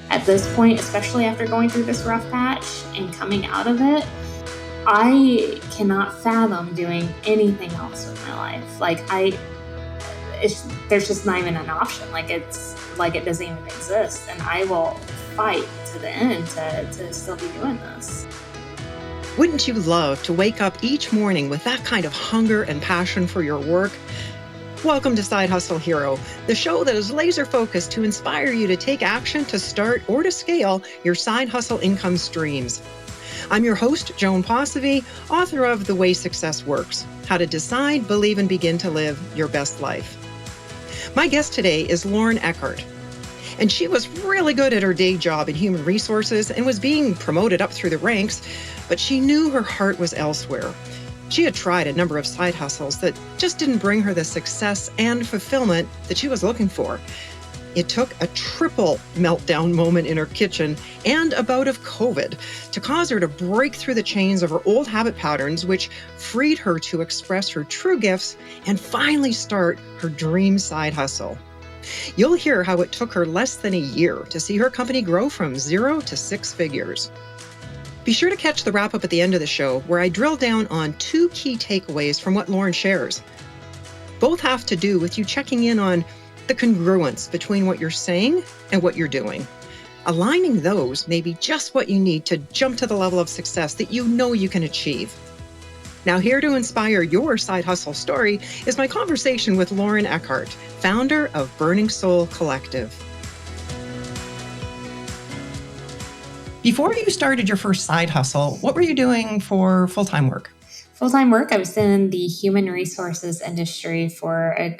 At this point, especially after going through this rough patch and coming out of it, I cannot fathom doing anything else with my life. There's just not even an option. It's like it doesn't even exist. And I will fight to the end to still be doing this. Wouldn't you love to wake up each morning with that kind of hunger and passion for your work? Welcome to Side Hustle Hero, the show that is laser focused to inspire you to take action to start or to scale your side hustle income streams. I'm your host, Joan Posivy, author of The Way Success Works, How to Decide, Believe, and Begin to Live Your Best Life. My guest today is Lauren Eckhardt, and she was really good at her day job in human resources and was being promoted up through the ranks, but she knew her heart was elsewhere. She had tried a number of side hustles that just didn't bring her the success and fulfillment that she was looking for. It took a triple meltdown moment in her kitchen and a bout of COVID to cause her to break through the chains of her old habit patterns, which freed her to express her true gifts and finally start her dream side hustle. You'll hear how it took her less than a year to see her company grow from 0 to 6 figures. Be sure to catch the wrap-up at the end of the show, where I drill down on 2 key takeaways from what Lauren shares. Both have to do with you checking in on the congruence between what you're saying and what you're doing. Aligning those may be just what you need to jump to the level of success that you know you can achieve. Now, here to inspire your side hustle story is my conversation with Lauren Eckhardt, founder of Burning Soul Collective. Before you started your first side hustle, what were you doing for full-time work? Full-time work, I was in the human resources industry for a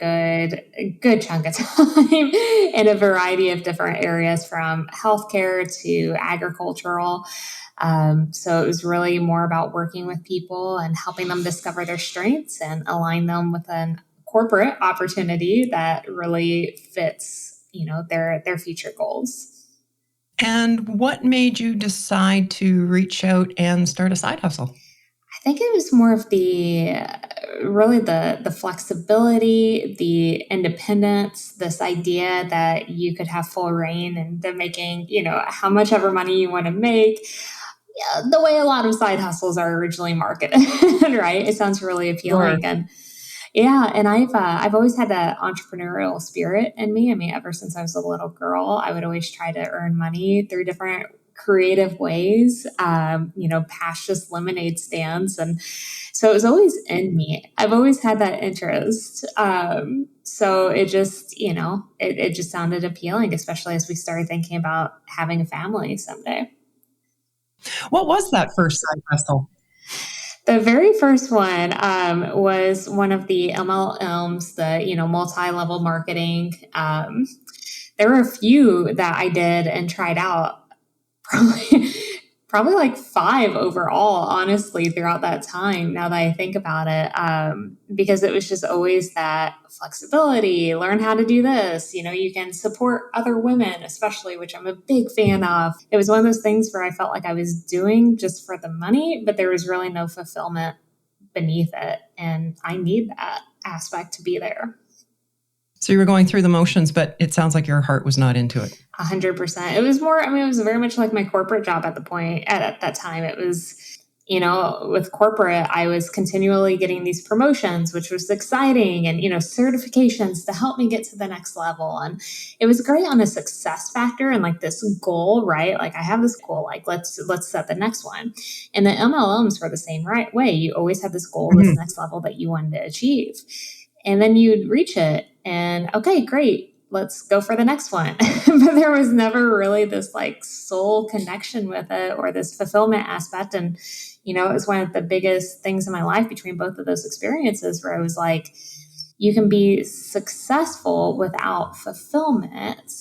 good chunk of time in a variety of different areas, from healthcare to agricultural. So it was really more about working with people and helping them discover their strengths and align them with a corporate opportunity that really fits, their future goals. And what made you decide to reach out and start a side hustle? I think it was more of the flexibility, the independence, this idea that you could have full reign into making, how much ever money you want to make. Yeah, the way a lot of side hustles are originally marketed, right? It sounds really appealing. Sure. And I've always had that entrepreneurial spirit in me. I mean, ever since I was a little girl, I would always try to earn money through different creative ways, past just lemonade stands. And so it was always in me. I've always had that interest. So it just, it just sounded appealing, especially as we started thinking about having a family someday. What was that first side hustle? The very first one was one of the MLMs, the multi-level marketing. There were a few that I did and tried out, probably like 5 overall, honestly, throughout that time, now that I think about it, because it was just always that flexibility, learn how to do this, you can support other women, especially, which I'm a big fan of. It was one of those things where I felt like I was doing just for the money, but there was really no fulfillment beneath it. And I need that aspect to be there. So you were going through the motions, but it sounds like your heart was not into it. 100%. It was more, it was very much like my corporate job at that time. It was, with corporate, I was continually getting these promotions, which was exciting, and, certifications to help me get to the next level. And it was great on a success factor and like this goal, right? Like I have this goal, like let's set the next one. And the MLMs were the same right way. You always had this goal, this next level that you wanted to achieve. And then you'd reach it and okay, great, let's go for the next one. But there was never really this like soul connection with it or this fulfillment aspect. And, it was one of the biggest things in my life between both of those experiences, where I was like, you can be successful without fulfillment,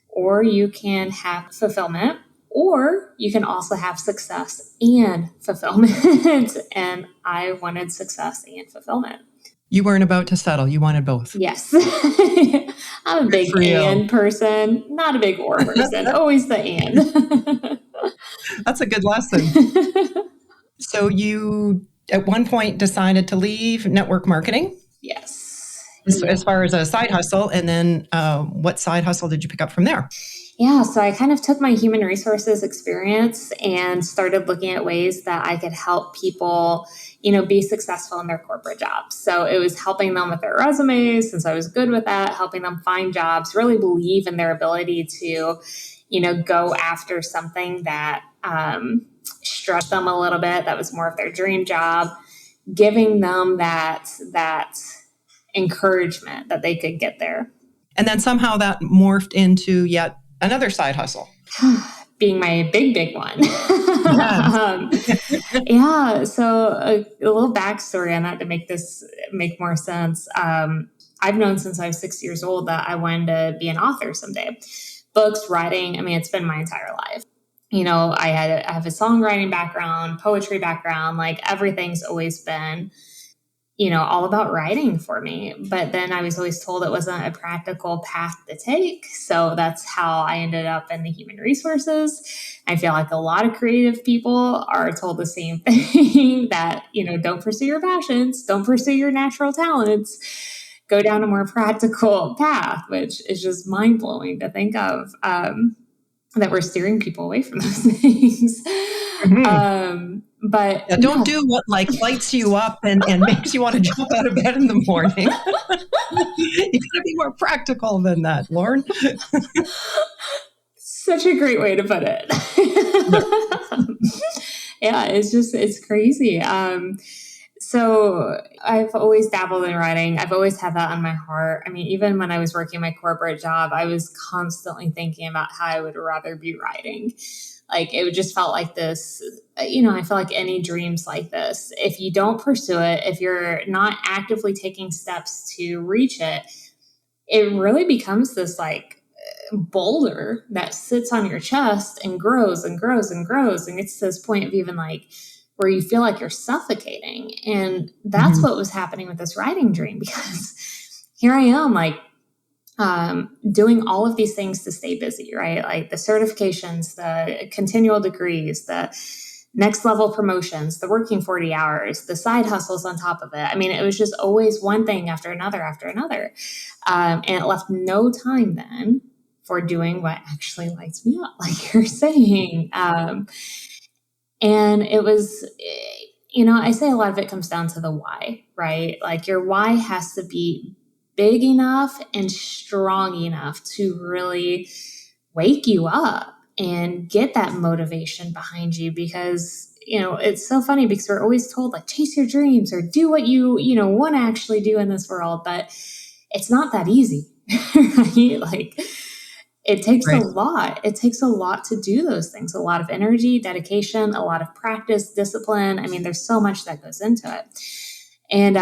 or you can have fulfillment, or you can also have success and fulfillment. And I wanted success and fulfillment. You weren't about to settle. You wanted both. Yes. I'm a big and person, not a big or person. Always the and. That's a good lesson. So you, at one point, decided to leave network marketing? Yes. As far as a side hustle. And then what side hustle did you pick up from there? Yeah, so I kind of took my human resources experience and started looking at ways that I could help people, be successful in their corporate jobs. So it was helping them with their resumes, since I was good with that, helping them find jobs, really believe in their ability to, go after something that stretched them a little bit, that was more of their dream job, giving them that encouragement that they could get there. And then somehow that morphed into yet another side hustle. Being my big one. Yes. Yeah. So a little backstory on that to make this make more sense. I've known since I was 6 years old that I wanted to be an author someday. Books, writing. I mean, it's been my entire life. I have a songwriting background, poetry background, like everything's always been, all about writing for me. But then I was always told it wasn't a practical path to take. So that's how I ended up in the human resources. I feel like a lot of creative people are told the same thing that, don't pursue your passions, don't pursue your natural talents, go down a more practical path, which is just mind blowing to think of. That we're steering people away from those things. But don't do what lights you up and makes you want to jump out of bed in the morning. You gotta be more practical than that, Lauren. Such a great way to put it. Yeah, it's crazy. So I've always dabbled in writing. I've always had that on my heart. I mean, even when I was working my corporate job, I was constantly thinking about how I would rather be writing. Like it just felt like this, I feel like any dreams like this, if you don't pursue it, if you're not actively taking steps to reach it, it really becomes this like boulder that sits on your chest and grows and grows and grows and gets to this point of even like where you feel like you're suffocating. And that's what was happening with this writing dream, because here I am like doing all of these things to stay busy, right? Like the certifications, the continual degrees, the next level promotions, the working 40 hours, the side hustles on top of it. I mean, it was just always one thing after another after another. And it left no time then for doing what actually lights me up, like you're saying. And it was, I say a lot of it comes down to the why, right? Like your why has to be big enough and strong enough to really wake you up and get that motivation behind you. Because, it's so funny because we're always told like chase your dreams or do what you want to actually do in this world, but it's not that easy, right? Like it takes a lot. It takes a lot to do those things, a lot of energy, dedication, a lot of practice, discipline. I mean, there's so much that goes into it. And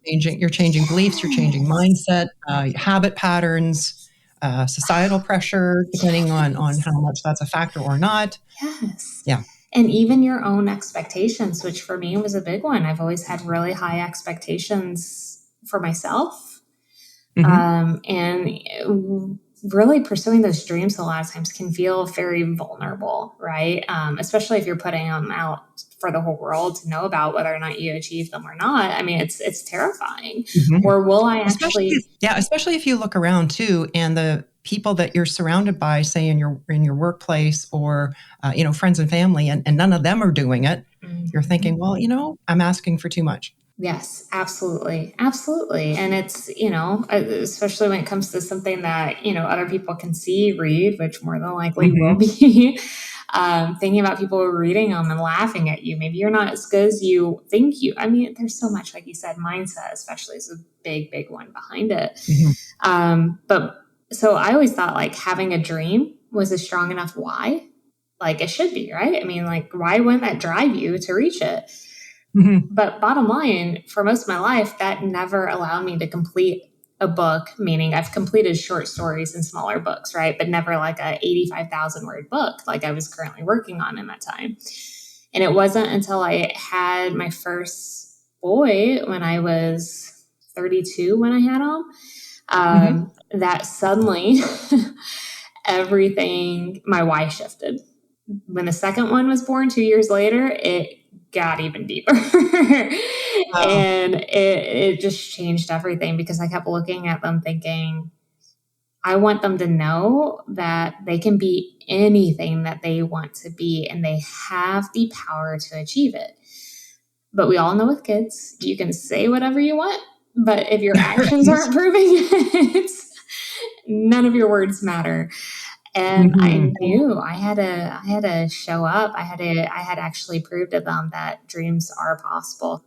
you're changing beliefs, you're changing mindset, habit patterns, societal pressure, depending on how much that's a factor or not. Yes. Yeah. And even your own expectations, which for me was a big one. I've always had really high expectations for myself. And really pursuing those dreams a lot of times can feel very vulnerable, right? Especially if you're putting them out for the whole world to know about, whether or not you achieve them or not. I mean, it's terrifying. Or will I actually? Especially if you look around too, and the people that you're surrounded by, say in your workplace or friends and family, and none of them are doing it. You're thinking, well, I'm asking for too much. Yes, absolutely. Absolutely. And it's, especially when it comes to something that, other people can see, read, which more than likely will be, thinking about people reading them and laughing at you. Maybe you're not as good as you think you. I mean, there's so much, like you said, mindset especially is a big, big one behind it. But so I always thought like having a dream was a strong enough why. Like it should be, right? I mean, like, why wouldn't that drive you to reach it? But bottom line, for most of my life, that never allowed me to complete a book, meaning I've completed short stories and smaller books, right? But never like a 85,000 word book like I was currently working on in that time. And it wasn't until I had my first boy when I was 32 when I had him, that suddenly everything, my why shifted. When the second one was born 2 years later, it got even deeper. And it just changed everything, because I kept looking at them thinking, I want them to know that they can be anything that they want to be, and they have the power to achieve it. But we all know with kids, you can say whatever you want, but if your actions aren't proving it, none of your words matter. And I knew I had to show up. I had to actually prove to them that dreams are possible.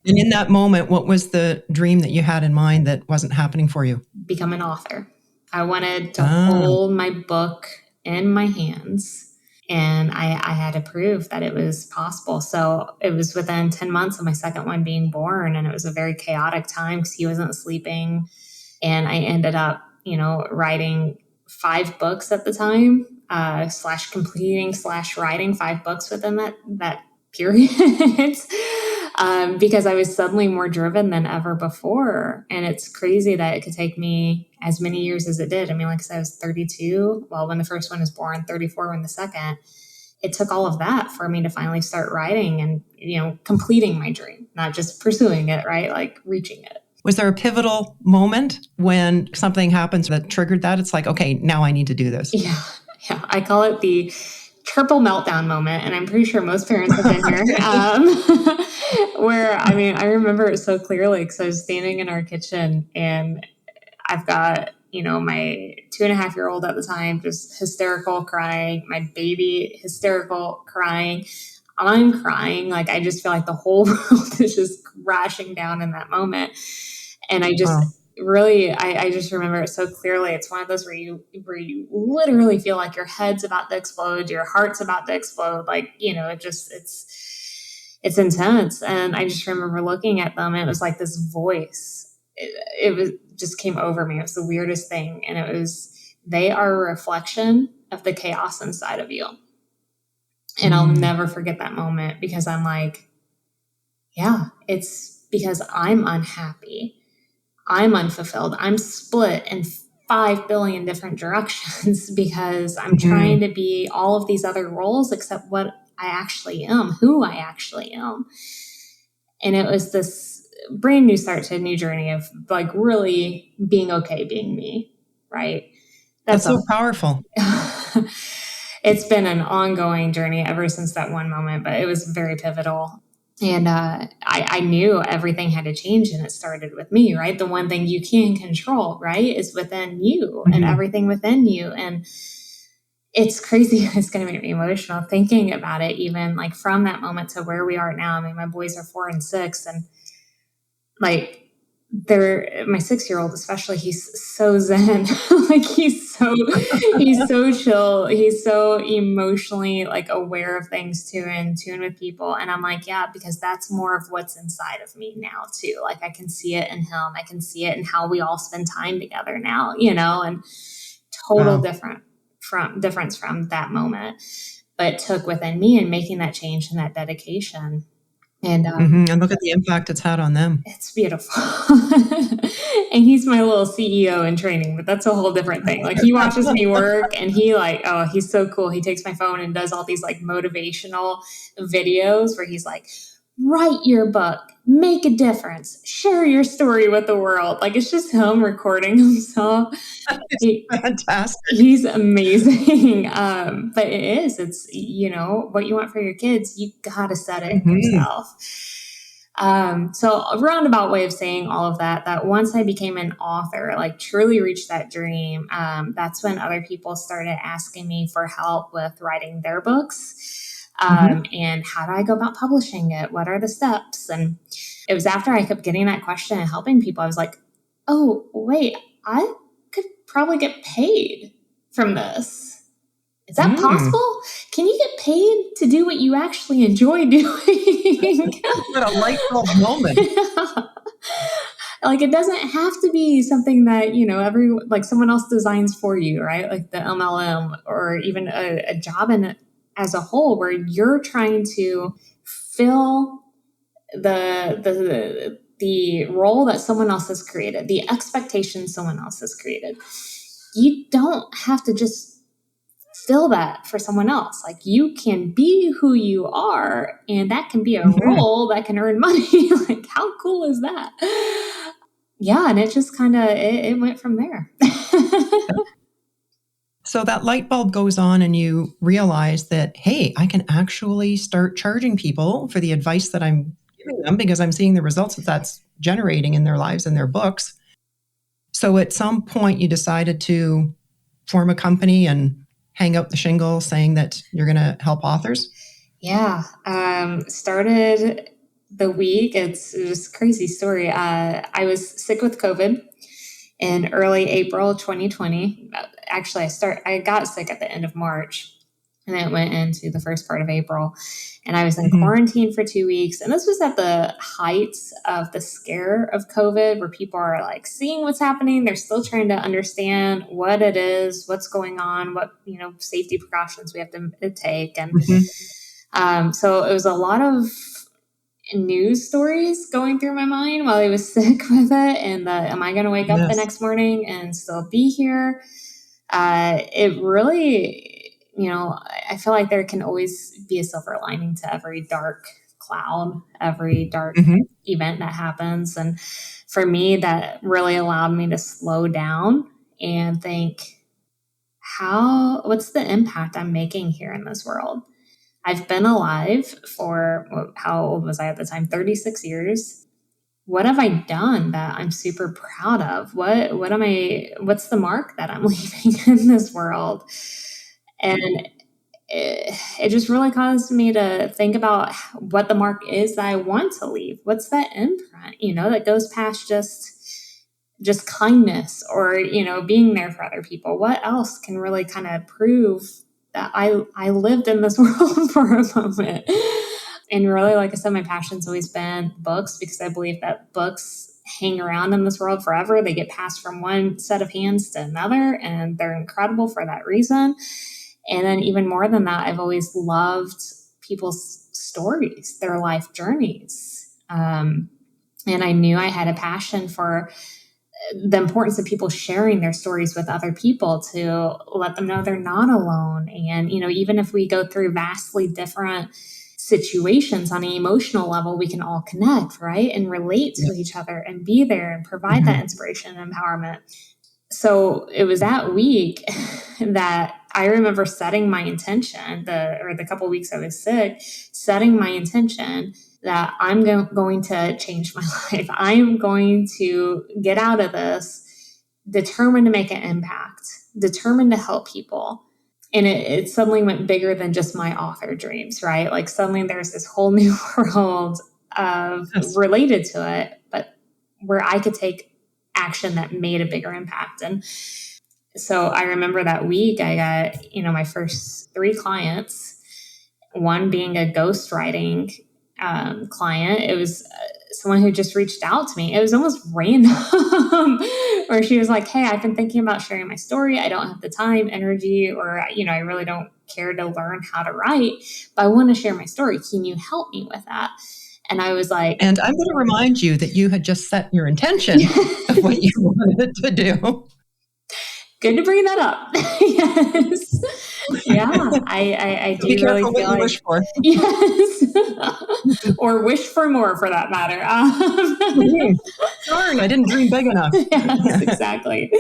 And in that moment, what was the dream that you had in mind that wasn't happening for you? Become an author. I wanted to hold my book in my hands, and I had to prove that it was possible. So it was within 10 months of my second one being born, and it was a very chaotic time because he wasn't sleeping. And I ended up, writing 5 books at the time, / completing / writing 5 books within that period. Because I was suddenly more driven than ever before. And it's crazy that it could take me as many years as it did. I mean, like I said, I was 32. Well, when the first one was born, 34 when the second. It took all of that for me to finally start writing and, completing my dream, not just pursuing it, right? Like reaching it. Was there a pivotal moment when something happens that triggered that? It's like, okay, now I need to do this. Yeah. I call it the triple meltdown moment. And I'm pretty sure most parents have been here. Where, I remember it so clearly because I was standing in our kitchen and I've got, my 2.5-year-old at the time, just hysterical crying, my baby hysterical crying. I'm crying. Like, I just feel like the whole world is just crashing down in that moment. And I just really, I just remember it so clearly. It's one of those where you literally feel like your head's about to explode, your heart's about to explode. Like, it's intense. And I just remember looking at them, and it was like this voice. It was just came over me. It was the weirdest thing. And it was, they are a reflection of the chaos inside of you. And I'll never forget that moment because I'm like, yeah, it's because I'm unhappy. I'm unfulfilled. I'm split in 5 billion different directions because I'm trying to be all of these other roles except what I actually am, who I actually am. And it was this brand new start to a new journey of like really being okay being me, right? That's so powerful. It's been an ongoing journey ever since that one moment, but it was very pivotal. And I knew everything had to change, and it started with me, right? The one thing you can control, right, is within you and everything within you. And it's crazy. It's going to make me emotional thinking about it, even like from that moment to where we are now. I mean, my boys are 4 and 6, and like my 6-year-old, especially, he's so zen. Like he's so chill. He's so emotionally like aware of things too, and in tune with people. And I'm like, yeah, because that's more of what's inside of me now too. Like I can see it in him. I can see it in how we all spend time together now, and total difference from that moment. But it took within me and making that change and that dedication. And look at the impact it's had on them. It's beautiful. And he's my little CEO in training, but that's a whole different thing. Like he watches me work and he's so cool. He takes my phone and does all these like motivational videos where he's like, write your book, make a difference, share your story with the world. Like it's just him recording himself. Fantastic. He's amazing. But it's, what you want for your kids, you got to set it yourself. So a roundabout way of saying all of that once I became an author, like truly reached that dream, that's when other people started asking me for help with writing their books. And how do I go about publishing it? What are the steps? And it was after I kept getting that question and helping people, I was like, oh, wait, I could probably get paid from this. Is that possible? Can you get paid to do what you actually enjoy doing? What a light bulb moment. Like it doesn't have to be something that, someone else designs for you, right? Like the MLM or even a job as a whole where you're trying to fill the role that someone else has created, the expectation someone else has created. You don't have to just fill that for someone else. Like you can be who you are, and that can be a role that can earn money. Like how cool is that? yeah, and it just kind of, it went from there. So that light bulb goes on and you realize that, hey, I can actually start charging people for the advice that I'm giving them because I'm seeing the results that that's generating in their lives and their books. So at some point you decided to form a company and hang out the shingle saying that you're going to help authors? Yeah. Started the week. It's just a crazy story. I was sick with COVID in early April 2020. Actually, I got sick at the end of March, and then it went into the first part of April. And I was in quarantine for 2 weeks. And this was at the heights of the scare of COVID, where people are like seeing what's happening. They're still trying to understand what it is, what's going on, what, safety precautions we have to take. And so it was a lot of news stories going through my mind while I was sick with it. And am I going to wake up the next morning and still be here? It really, I feel like there can always be a silver lining to every dark cloud, every dark event that happens. And for me, that really allowed me to slow down and think, what's the impact I'm making here in this world? I've been alive for, how old was I at the time? 36 years. What have I done that I'm super proud of? What's the mark that I'm leaving in this world? And it just really caused me to think about what the mark is that I want to leave. What's that imprint, that goes past just kindness or, being there for other people? What else can really kind of prove that I lived in this world for a moment? And really, like I said, my passion's always been books, because I believe that books hang around in this world forever. They get passed from one set of hands to another, and they're incredible for that reason. And then even more than that, I've always loved people's stories, their life journeys. And I knew I had a passion for the importance of people sharing their stories with other people to let them know they're not alone. And, even if we go through vastly different situations on an emotional level, we can all connect, right? And relate to each other and be there and provide that inspiration and empowerment. So it was that week that I remember setting my intention, the couple of weeks I was sick, setting my intention that I'm going to change my life. I am going to get out of this, determined to make an impact, determined to help people. And it suddenly went bigger than just my author dreams, right? Like suddenly there's this whole new world of related to it, but where I could take action that made a bigger impact. And so I remember that week I got, my first 3 clients, one being a ghostwriting client. It was someone who just reached out to me. It was almost random where she was like, hey, I've been thinking about sharing my story. I don't have the time, energy, or, I really don't care to learn how to write, but I want to share my story. Can you help me with that? And I was like, and I'm going to remind you that you had just set your intention of what you wanted to do. Good to bring that up. Yes. Yeah. I do really feel like, wish for. Yes. Or wish for more, for that matter. Darn, I didn't dream big enough. Yes, exactly.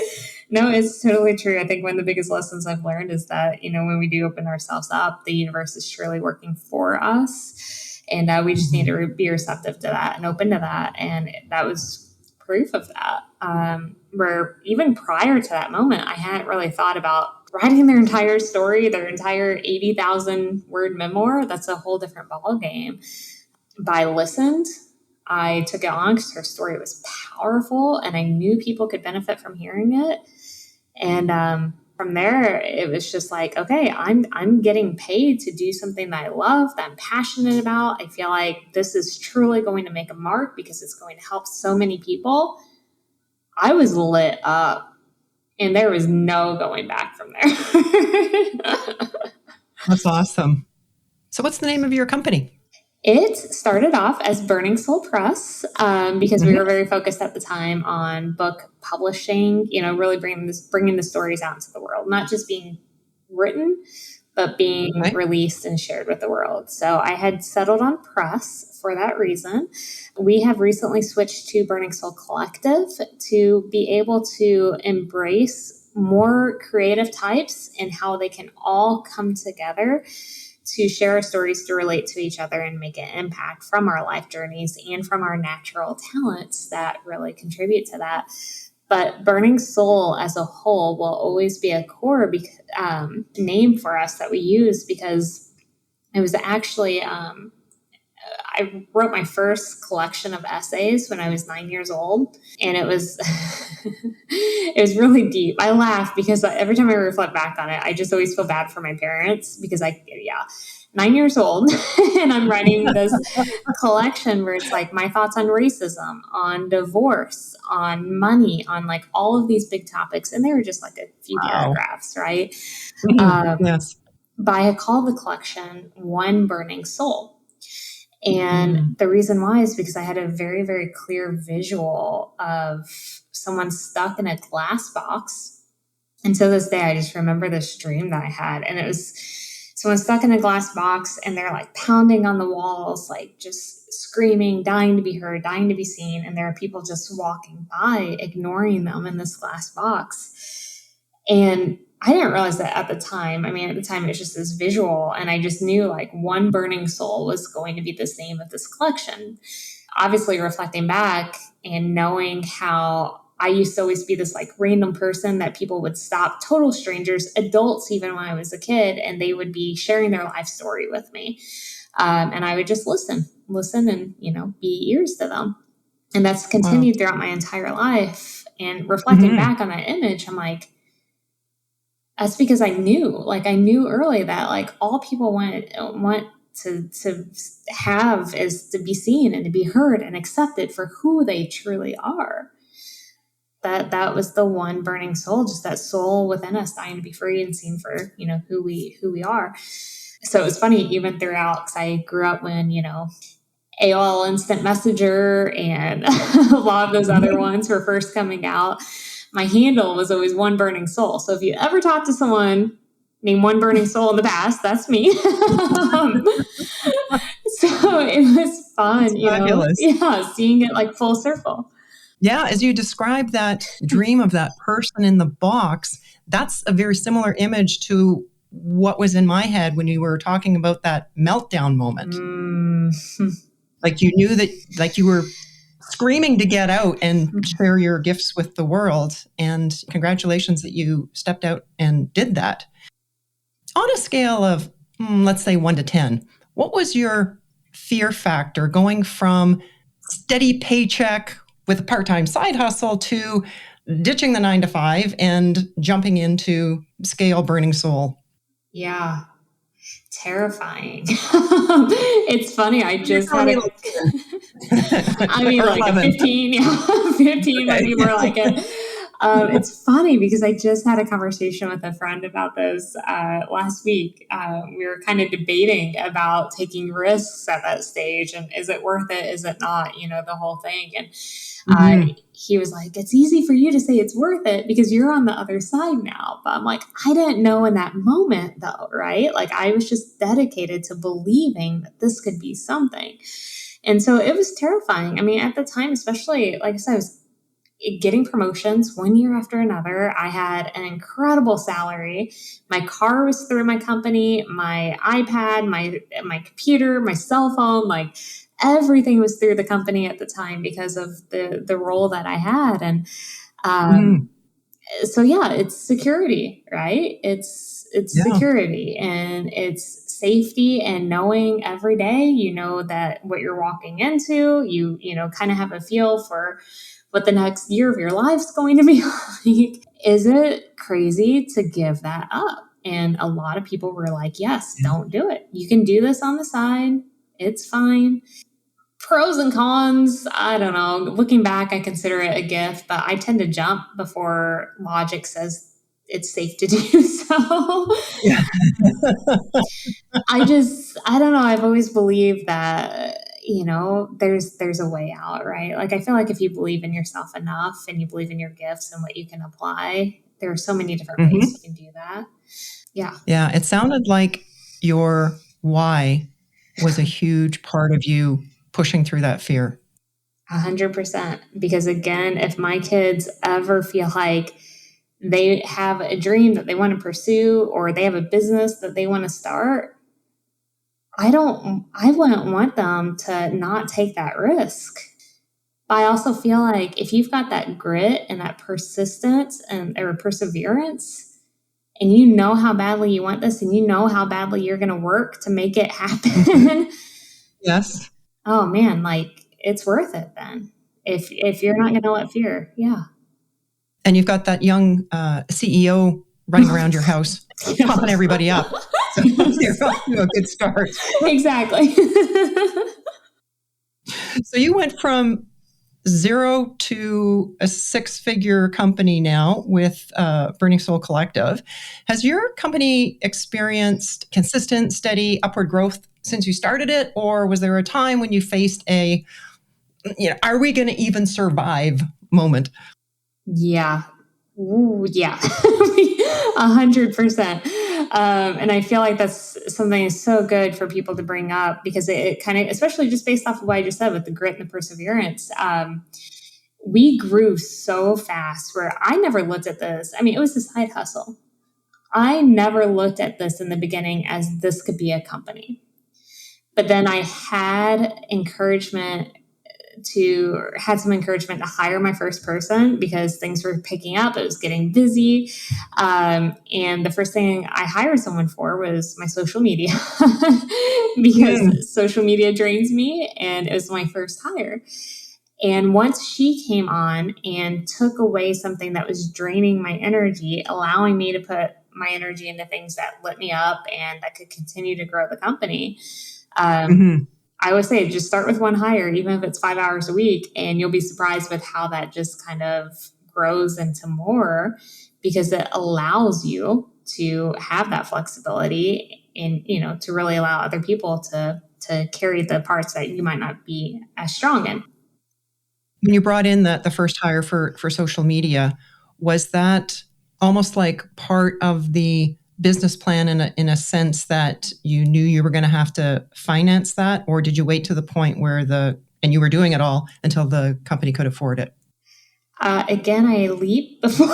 No, it's totally true. I think one of the biggest lessons I've learned is that, when we do open ourselves up, the universe is surely working for us. And we just need to be receptive to that and open to that. And that was proof of that. Where even prior to that moment, I hadn't really thought about writing their entire story, their entire 80,000 word memoir. That's a whole different ballgame. But I listened. I took it on because her story was powerful and I knew people could benefit from hearing it. And from there, it was just like, okay, I'm getting paid to do something that I love, that I'm passionate about. I feel like this is truly going to make a mark because it's going to help so many people. I was lit up and there was no going back from there. That's awesome. So what's the name of your company? It started off as Burning Soul Press because we were very focused at the time on book publishing, really bringing the stories out into the world, not just being written, but being Okay. released and shared with the world. So I had settled on press for that reason. We have recently switched to Burning Soul Collective to be able to embrace more creative types and how they can all come together to share our stories, to relate to each other, and make an impact from our life journeys and from our natural talents that really contribute to that. But Burning Soul as a whole will always be a core name for us that we use, because it was actually, I wrote my first collection of essays when I was 9 years old, and it was it was really deep. I laugh because every time I reflect back on it, I just always feel bad for my parents, because 9 years old, and I'm writing this collection where it's like my thoughts on racism, on divorce, on money, on like all of these big topics, and they were just like a few paragraphs, right? Yes. But I had called the collection One Burning Soul. And the reason why is because I had a very, very clear visual of someone stuck in a glass box. And to this day, I just remember this dream that I had. And it was someone stuck in a glass box, and they're like pounding on the walls, like just screaming, dying to be heard, dying to be seen. And there are people just walking by, ignoring them in this glass box. And I didn't realize that at the time. I mean, at the time, it was just this visual, and I just knew like One Burning Soul was going to be the name of this collection. Obviously, reflecting back and knowing how I used to always be this like random person that people would stop, total strangers, adults, even when I was a kid, and they would be sharing their life story with me. And I would just listen and, be ears to them. And that's continued throughout my entire life. And reflecting back on that image, I'm like, that's because I knew early that like all people want to have is to be seen and to be heard and accepted for who they truly are. That was the one burning soul, just that soul within us dying to be free and seen for, who we are. So it was funny, even throughout, because I grew up when, AOL Instant Messenger and a lot of those other ones were first coming out. My handle was always One Burning Soul. So if you ever talk to someone named One Burning Soul in the past, that's me. So it was fun, seeing it like full circle. Yeah, as you describe that dream of that person in the box, that's a very similar image to what was in my head when you were talking about that meltdown moment. Like you knew that, like you were screaming to get out and share your gifts with the world. And congratulations that you stepped out and did that. On a scale of, let's say 1 to 10, what was your fear factor going from steady paycheck with a part-time side hustle to ditching the 9 to 5 and jumping into scale Burning Soul? Yeah. Terrifying. It's funny. I just had a 15, 15 might be more like it. It's funny because I just had a conversation with a friend about this last week. We were kind of debating about taking risks at that stage, and is it worth it? Is it not? The whole thing. And he was like, it's easy for you to say it's worth it because you're on the other side now. But I'm like, I didn't know in that moment though, right? Like I was just dedicated to believing that this could be something. And so it was terrifying. I mean, at the time, especially, like I said, I was getting promotions one year after another. I had an incredible salary. My car was through my company, my iPad, my computer, my cell phone, like everything was through the company at the time because of the role that I had. And so yeah, it's security, right? It's security and it's safety and knowing every day, that what you're walking into, you kind of have a feel for what the next year of your life's going to be like. Is it crazy to give that up? And a lot of people were like, yes, don't do it. You can do this on the side. It's fine. Pros and cons, I don't know. Looking back, I consider it a gift, but I tend to jump before logic says it's safe to do so. I don't know. I've always believed that, there's a way out, right? Like, I feel like if you believe in yourself enough and you believe in your gifts and what you can apply, there are so many different ways you can do that. Yeah. Yeah. It sounded like your why was a huge part of you pushing through that fear. 100%. Because again, if my kids ever feel like they have a dream that they want to pursue or they have a business that they want to start, I wouldn't want them to not take that risk. But I also feel like if you've got that grit and that persistence and or perseverance, and you know how badly you want this and you know how badly you're going to work to make it happen, Yes. oh man, like it's worth it then. If you're not going to let fear, yeah. And you've got that young CEO running around your house, pumping everybody up. So you're off to a good start. Exactly. So you went from 0 to a 6-figure company now with Burning Soul Collective. Has your company experienced consistent, steady upward growth since you started it? Or was there a time when you faced a, are we going to even survive moment? Yeah. Ooh, yeah. 100%. And I feel like that's something so good for people to bring up because it kind of, especially just based off of what I just said with the grit and the perseverance, we grew so fast where I never looked at this. I mean, it was a side hustle. I never looked at this in the beginning as this could be a company. But then I had some encouragement to hire my first person because things were picking up. It was getting busy. And the first thing I hired someone for was my social media because social media drains me. And it was my first hire. And once she came on and took away something that was draining my energy, allowing me to put my energy into things that lit me up and that could continue to grow the company, I would say just start with one hire, even if it's 5 hours a week, and you'll be surprised with how that just kind of grows into more because it allows you to have that flexibility and, to really allow other people to carry the parts that you might not be as strong in. When you brought in the first hire for social media, was that almost like part of the business plan in a sense that you knew you were going to have to finance that, or did you wait to the point where and you were doing it all until the company could afford it? Again, I leap before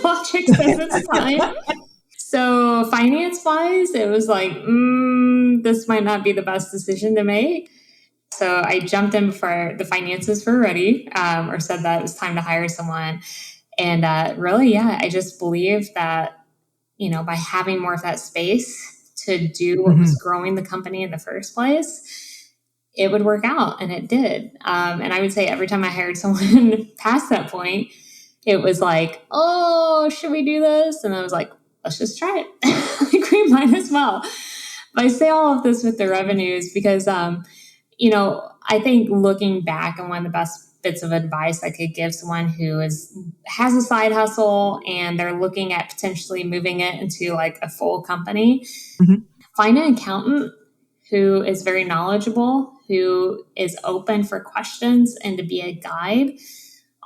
logic says it's time. So finance-wise, it was like, this might not be the best decision to make. So I jumped in before the finances were ready, or said that it was time to hire someone. And really, yeah, I just believed that, by having more of that space to do what was growing the company in the first place, it would work out. And it did. And I would say every time I hired someone past that point, it was like, oh, should we do this? And I was like, let's just try it. Like, we might as well. But I say all of this with the revenues because, I think looking back and one of the best bits of advice I could give someone who has a side hustle and they're looking at potentially moving it into like a full company, find an accountant who is very knowledgeable, who is open for questions and to be a guide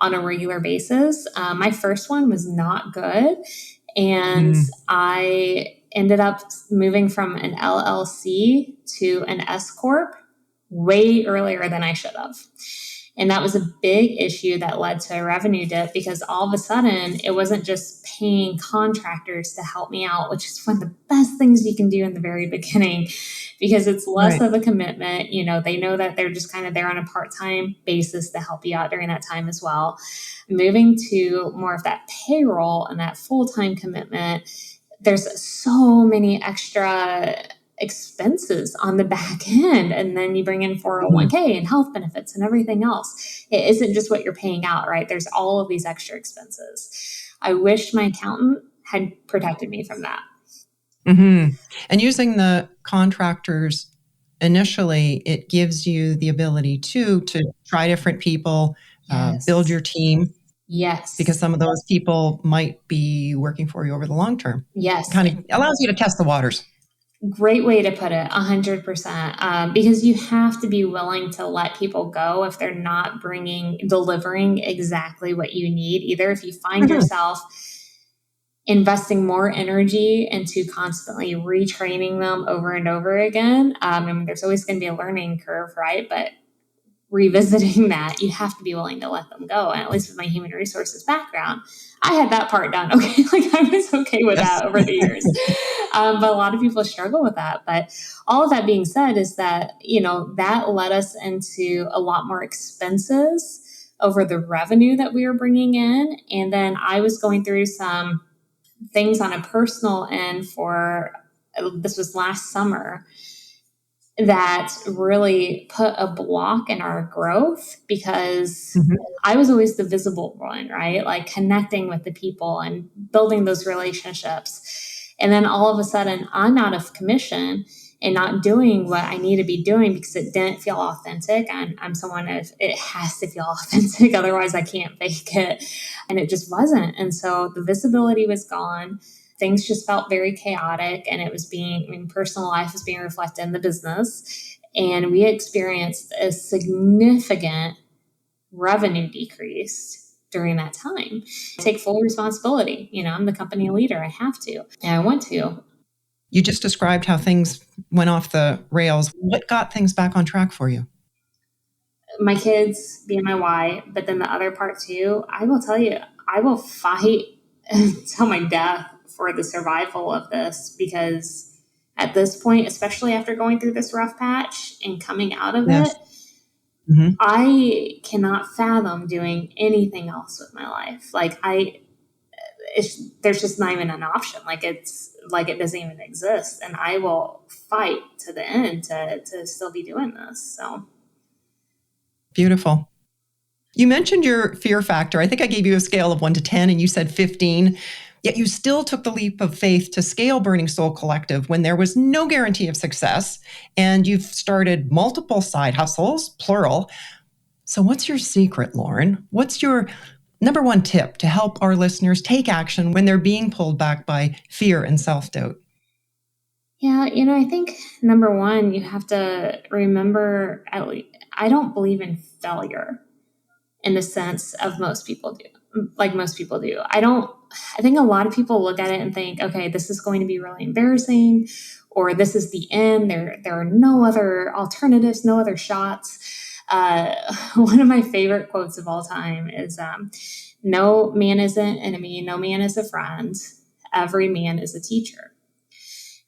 on a regular basis. My first one was not good. And I ended up moving from an LLC to an S Corp way earlier than I should have. And that was a big issue that led to a revenue dip because all of a sudden it wasn't just paying contractors to help me out, which is one of the best things you can do in the very beginning because it's less of a commitment. They know that they're just kind of there on a part-time basis to help you out during that time as well. Moving to more of that payroll and that full-time commitment, there's so many extra expenses on the back end. And then you bring in 401k and health benefits and everything else. It isn't just what you're paying out, right? There's all of these extra expenses. I wish my accountant had protected me from that. And using the contractors initially, it gives you the ability to try different people, build your team. Yes. Because some of those people might be working for you over the long term. Yes. Kind of allows you to test the waters. Great way to put it, 100%. Because you have to be willing to let people go if they're not delivering exactly what you need. Either if you find yourself investing more energy into constantly retraining them over and over again. I mean, there's always going to be a learning curve, right? But revisiting that, you have to be willing to let them go. And at least with my human resources background, I had that part done. Okay. Like I was okay with that over the years. But a lot of people struggle with that. But all of that being said is that, that led us into a lot more expenses over the revenue that we were bringing in. And then I was going through some things on a personal end this was last summer, that really put a block in our growth because I was always the visible one, right? Like connecting with the people and building those relationships. And then all of a sudden I'm out of commission and not doing what I need to be doing because it didn't feel authentic. I'm someone that it has to feel authentic. Otherwise I can't fake it. And it just wasn't. And so the visibility was gone. Things just felt very chaotic, and it was personal life was being reflected in the business. And we experienced a significant revenue decrease during that time. I take full responsibility. I'm the company leader. I have to, and I want to. You just described how things went off the rails. What got things back on track for you? My kids being my why, but then the other part too, I will tell you, I will fight until my death for the survival of this, because at this point, especially after going through this rough patch and coming out of it, I cannot fathom doing anything else with my life. Like there's just not even an option. Like it's like it doesn't even exist. And I will fight to the end to still be doing this. So beautiful. You mentioned your fear factor. I think I gave you a scale of 1 to 10 and you said 15. Yet you still took the leap of faith to scale Burning Soul Collective when there was no guarantee of success, and you've started multiple side hustles, plural. So what's your secret, Lauren? What's your number one tip to help our listeners take action when they're being pulled back by fear and self-doubt? Yeah, I think number one, you have to remember, at least, I don't believe in failure in the sense of most people do. I think a lot of people look at it and think, okay, this is going to be really embarrassing, or this is the end. There are no other alternatives, no other shots. One of my favorite quotes of all time is, no man is an enemy, no man is a friend, every man is a teacher.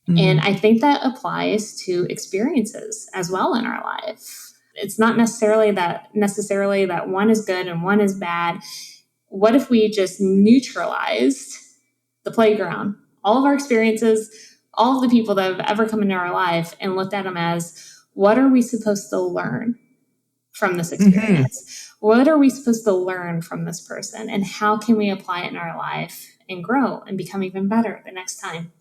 And I think that applies to experiences as well in our life. It's not necessarily that one is good and one is bad. What if we just neutralized the playground, all of our experiences, all of the people that have ever come into our life, and looked at them as, what are we supposed to learn from this experience? What are we supposed to learn from this person? And how can we apply it in our life and grow and become even better the next time?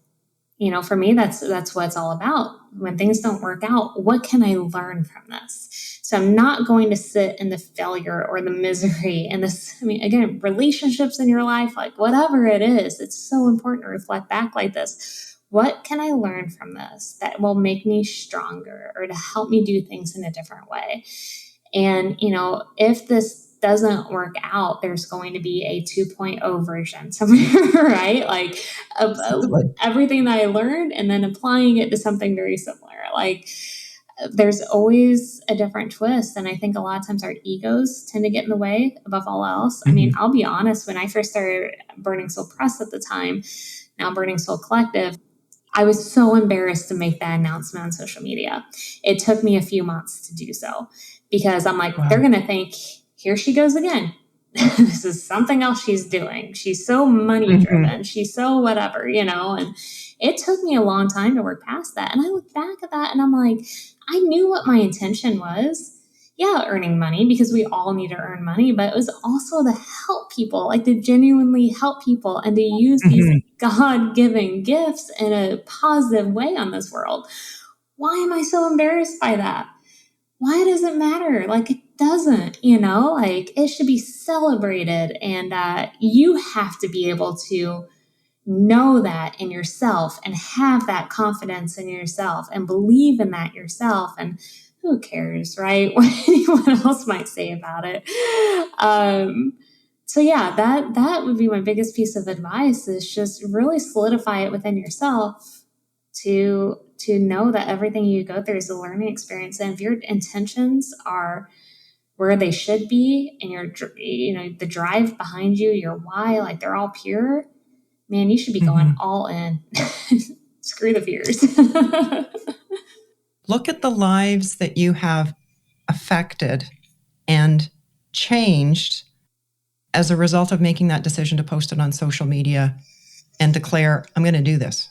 For me, that's what it's all about. When things don't work out, what can I learn from this? So I'm not going to sit in the failure or the misery and this, again, relationships in your life, like whatever it is, it's so important to reflect back like this. What can I learn from this that will make me stronger or to help me do things in a different way? And, if this doesn't work out, there's going to be a 2.0 version somewhere, right? Like of everything that I learned and then applying it to something very similar. Like there's always a different twist. And I think a lot of times our egos tend to get in the way above all else. I'll be honest, when I first started Burning Soul Press at the time, now Burning Soul Collective, I was so embarrassed to make that announcement on social media. It took me a few months to do so because I'm like, They're going to think, here she goes again. This is something else she's doing. She's so money driven. She's so whatever, and it took me a long time to work past that. And I look back at that and I'm like, I knew what my intention was. Yeah, earning money, because we all need to earn money, but it was also to help people, like to genuinely help people and to use these God-given gifts in a positive way on this world. Why am I so embarrassed by that? Why does it matter? Like it doesn't, like it should be celebrated. And you have to be able to know that in yourself and have that confidence in yourself and believe in that yourself. And who cares, right? What anyone else might say about it. So yeah, that would be my biggest piece of advice, is just really solidify it within yourself to know that everything you go through is a learning experience. And if your intentions are where they should be, and the drive behind you, your why, like they're all pure, man, you should be going all in. Screw the fears. Look at the lives that you have affected and changed as a result of making that decision to post it on social media and declare, I'm going to do this.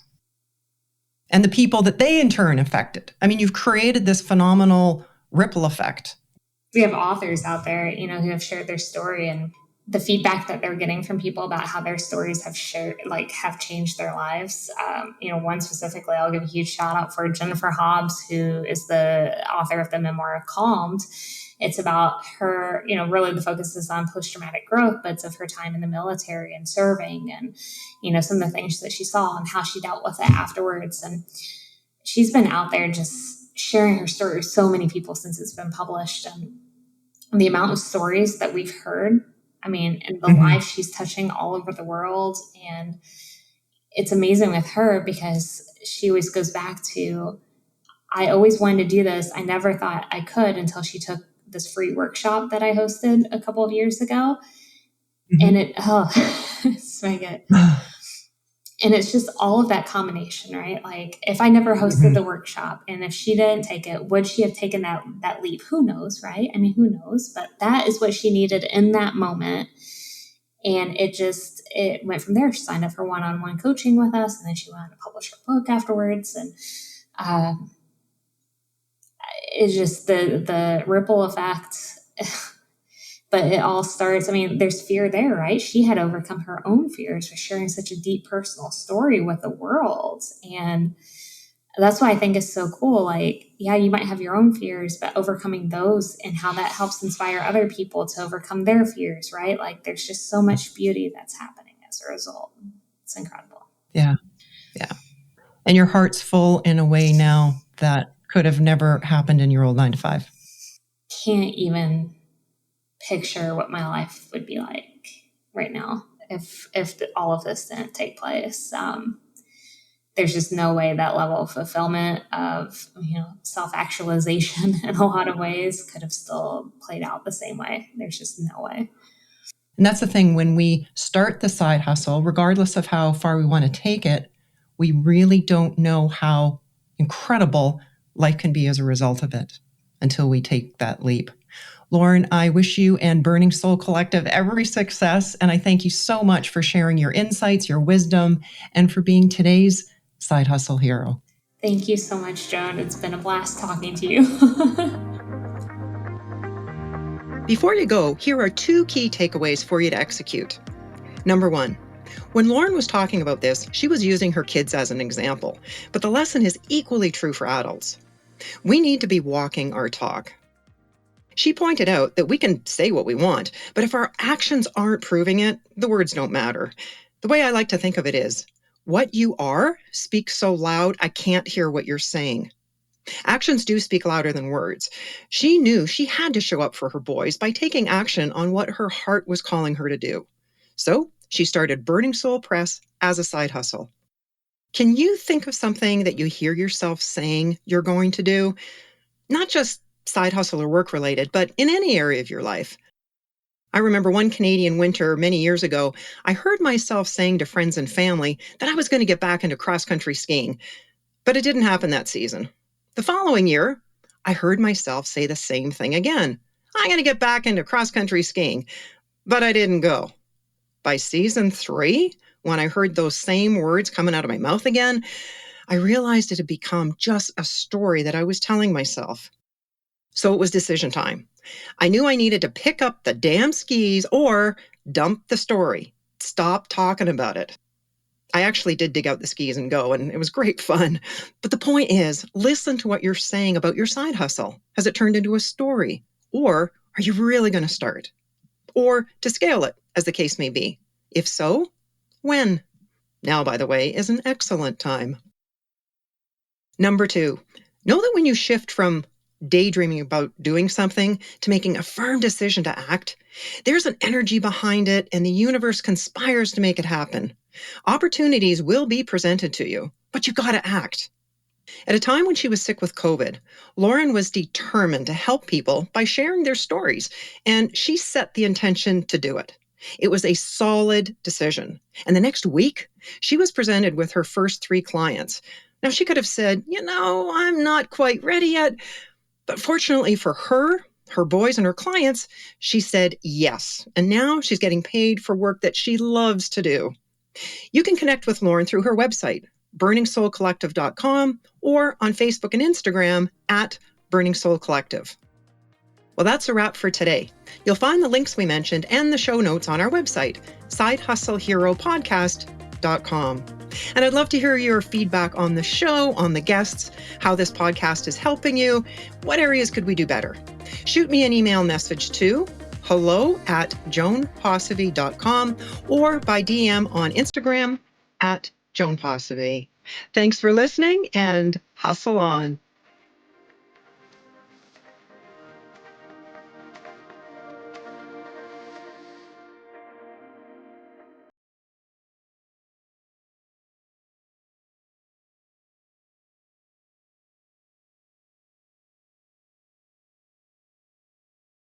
And the people that they in turn affected. I mean, you've created this phenomenal ripple effect. We have authors out there, who have shared their story, and the feedback that they're getting from people about how their stories have changed their lives. One specifically, I'll give a huge shout out for Jennifer Hobbs, who is the author of the memoir Calmed. It's about her, really the focus is on post-traumatic growth, but it's of her time in the military and serving, and, some of the things that she saw and how she dealt with it afterwards. And she's been out there just sharing her story with so many people since it's been published. And the amount of stories that we've heard, and the lives she's touching all over the world. And it's amazing with her because she always goes back to, I always wanted to do this. I never thought I could until she took this free workshop that I hosted a couple of years ago. And it's my good. And it's just all of that combination, right? Like if I never hosted the workshop, and if she didn't take it, would she have taken that leap? Who knows, right? Who knows? But that is what she needed in that moment. And it went from there. She signed up for one-on-one coaching with us, and then she went on to publish her book afterwards. And it's just the ripple effect. But it all starts, there's fear there, right? She had overcome her own fears for sharing such a deep personal story with the world. And that's why I think it's so cool. Like, yeah, you might have your own fears, but overcoming those and how that helps inspire other people to overcome their fears, right? Like there's just so much beauty that's happening as a result. It's incredible. Yeah. Yeah. And your heart's full in a way now that could have never happened in your old 9-to-5. Can't even picture what my life would be like right now if all of this didn't take place. There's just no way that level of fulfillment of self-actualization in a lot of ways could have still played out the same way. There's just no way. And that's the thing, when we start the side hustle, regardless of how far we want to take it, we really don't know how incredible life can be as a result of it until we take that leap. Lauren, I wish you and Burning Soul Collective every success, and I thank you so much for sharing your insights, your wisdom, and for being today's side hustle hero. Thank you so much, Joan. It's been a blast talking to you. Before you go, here are 2 key takeaways for you to execute. Number 1, when Lauren was talking about this, she was using her kids as an example, but the lesson is equally true for adults. We need to be walking our talk. She pointed out that we can say what we want, but if our actions aren't proving it, the words don't matter. The way I like to think of it is, what you are speaks so loud I can't hear what you're saying. Actions do speak louder than words. She knew she had to show up for her boys by taking action on what her heart was calling her to do. So she started Burning Soul Press as a side hustle. Can you think of something that you hear yourself saying you're going to do? Not just side hustle or work related, but in any area of your life. I remember one Canadian winter many years ago, I heard myself saying to friends and family that I was going to get back into cross-country skiing, but it didn't happen that season. The following year, I heard myself say the same thing again. I'm going to get back into cross-country skiing, but I didn't go. By season 3, when I heard those same words coming out of my mouth again, I realized it had become just a story that I was telling myself. So it was decision time. I knew I needed to pick up the damn skis or dump the story. Stop talking about it. I actually did dig out the skis and go, and it was great fun. But the point is, listen to what you're saying about your side hustle. Has it turned into a story? Or are you really going to start? Or to scale it, as the case may be. If so, when? Now, by the way, is an excellent time. Number 2, know that when you shift from daydreaming about doing something to making a firm decision to act, there's an energy behind it, and the universe conspires to make it happen. Opportunities will be presented to you, but you got to act. At a time when she was sick with COVID, Lauren was determined to help people by sharing their stories, and she set the intention to do it. It was a solid decision. And the next week, she was presented with her first 3 clients. Now, she could have said, I'm not quite ready yet. But fortunately for her, her boys, and her clients, she said yes. And now she's getting paid for work that she loves to do. You can connect with Lauren through her website, burningsoulcollective.com, or on Facebook and Instagram at Burning Soul Collective. Well, that's a wrap for today. You'll find the links we mentioned and the show notes on our website, sidehustleheropodcast.com. And I'd love to hear your feedback on the show, on the guests, how this podcast is helping you. What areas could we do better? Shoot me an email message to hello@joanposivy.com or by DM on Instagram @JoanPosivy. Thanks for listening, and hustle on.